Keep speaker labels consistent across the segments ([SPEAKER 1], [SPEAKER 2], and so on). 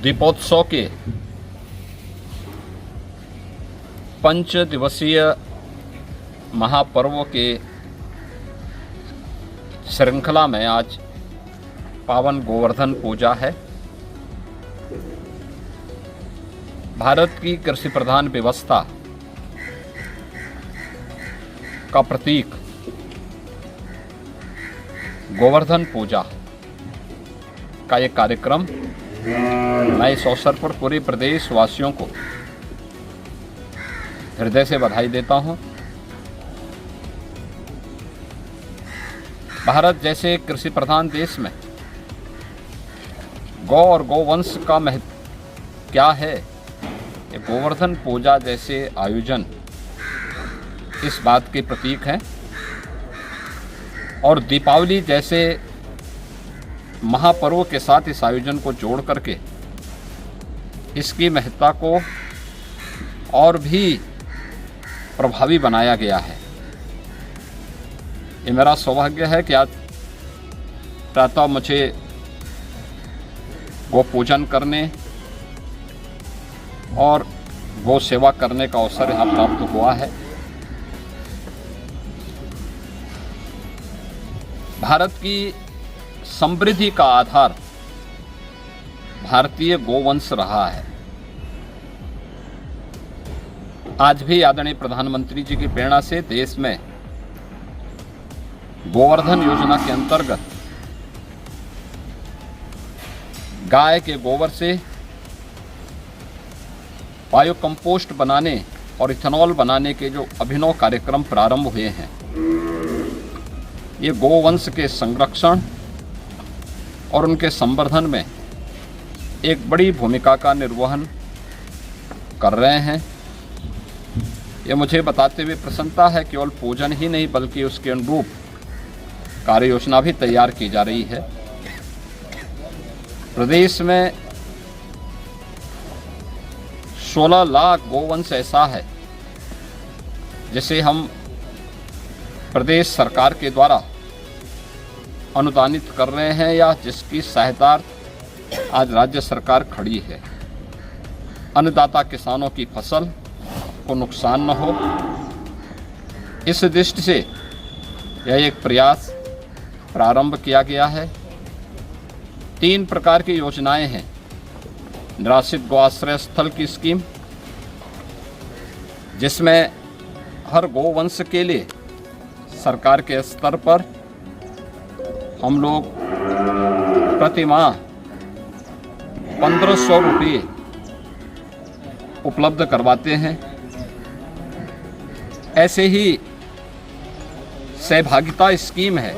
[SPEAKER 1] दीपोत्सव के 5 दिवसीय महापर्व के श्रृंखला में आज पावन गोवर्धन पूजा है। भारत की कृषि प्रधान व्यवस्था का प्रतीक गोवर्धन पूजा का ये कार्यक्रम, मैं इस अवसर पर पूरे प्रदेश वासियों को हृदय से बधाई देता हूं। भारत जैसे कृषि प्रधान देश में गौ और गौवंश का महत्व क्या है, ये गोवर्धन पूजा जैसे आयोजन इस बात के प्रतीक हैं। और दीपावली जैसे महापर्व के साथ इस आयोजन को जोड़ करके इसकी महत्ता को और भी प्रभावी बनाया गया है। ये मेरा सौभाग्य है कि आज प्रातः मुझे गो पूजन करने और गो सेवा करने का अवसर यहाँ प्राप्त हुआ है। भारत की समृद्धि का आधार भारतीय गोवंश रहा है। आज भी आदरणीय प्रधानमंत्री जी की प्रेरणा से देश में गोवर्धन योजना के अंतर्गत गाय के गोबर से बायो कंपोस्ट बनाने और इथेनॉल बनाने के जो अभिनव कार्यक्रम प्रारंभ हुए हैं, ये गोवंश के संरक्षण और उनके संवर्धन में एक बड़ी भूमिका का निर्वहन कर रहे हैं। ये मुझे बताते हुए प्रसन्नता है, केवल पूजन ही नहीं बल्कि उसके अनुरूप कार्य योजना भी तैयार की जा रही है। प्रदेश में 16 लाख गोवंश ऐसा है जिसे हम प्रदेश सरकार के द्वारा अनुदानित कर रहे हैं या जिसकी सहायता आज राज्य सरकार खड़ी है। अन्नदाता किसानों की फसल को नुकसान न हो, इस दृष्टि से यह एक प्रयास प्रारंभ किया गया है। 3 प्रकार की योजनाएं हैं। निराश्रित गौ आश्रय स्थल की स्कीम, जिसमें हर गोवंश के लिए सरकार के स्तर पर हम लोग प्रति माह 1500 रुपये उपलब्ध करवाते हैं। ऐसे ही सहभागिता स्कीम है,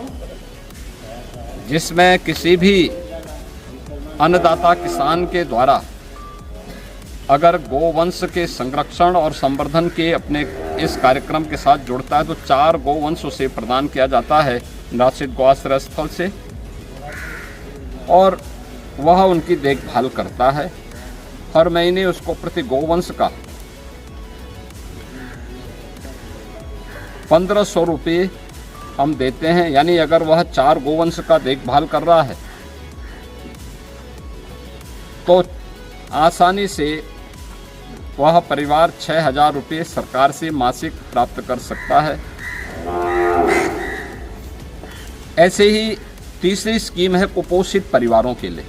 [SPEAKER 1] जिसमें किसी भी अन्नदाता किसान के द्वारा अगर गोवंश के संरक्षण और संवर्धन के अपने इस कार्यक्रम के साथ जुड़ता है तो 4 गोवंश उसे प्रदान किया जाता है निराश्रित गौ आश्रय स्थल से, और वह उनकी देखभाल करता है। हर महीने उसको प्रति गोवंश का 1500 रुपये हम देते हैं। यानी अगर वह 4 गोवंश का देखभाल कर रहा है तो आसानी से वह परिवार 6000 रुपये सरकार से मासिक प्राप्त कर सकता है। ऐसे ही तीसरी स्कीम है कुपोषित परिवारों के लिए।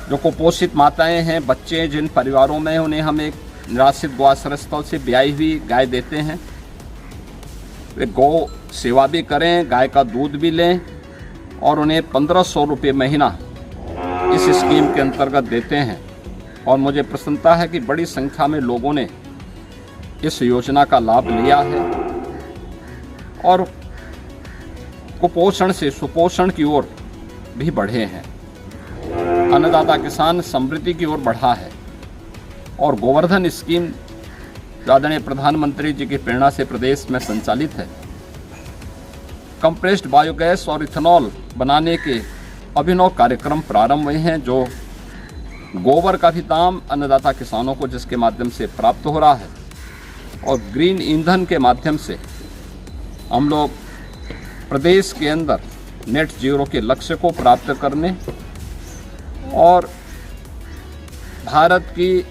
[SPEAKER 1] जो कुपोषित माताएं हैं, बच्चे हैं, जिन परिवारों में उन्हें हम एक निराश्रित गौ आश्रय स्थल से ब्याई हुई गाय देते हैं। वे गौ सेवा भी करें, गाय का दूध भी लें और उन्हें 1500 रुपये महीना इस स्कीम के अंतर्गत देते हैं। और मुझे प्रसन्नता है कि बड़ी संख्या में लोगों ने इस योजना का लाभ लिया है और कुपोषण से सुपोषण की ओर भी बढ़े हैं। अन्नदाता किसान समृद्धि की ओर बढ़ा है। और गोवर्धन स्कीम जो आदरणीय प्रधानमंत्री जी की प्रेरणा से प्रदेश में संचालित है, कंप्रेस्ड बायोगैस और इथेनॉल बनाने के अभिनव कार्यक्रम प्रारंभ हुए हैं। जो गोबर का भी दाम अन्नदाता किसानों को जिसके माध्यम से प्राप्त हो रहा है, और ग्रीन ईंधन के माध्यम से हम लोग प्रदेश के अंदर नेट जीरो के लक्ष्य को प्राप्त करने और भारत की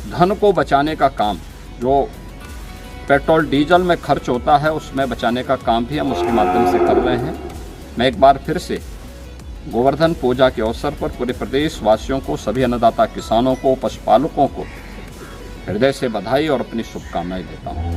[SPEAKER 1] धन को बचाने का काम, जो पेट्रोल डीजल में खर्च होता है उसमें बचाने का काम भी हम उसके माध्यम से कर रहे हैं। मैं एक बार फिर से गोवर्धन पूजा के अवसर पर पूरे प्रदेश वासियों को, सभी अन्नदाता किसानों को, पशुपालकों को हृदय से बधाई और अपनी शुभकामनाएं देता हूँ।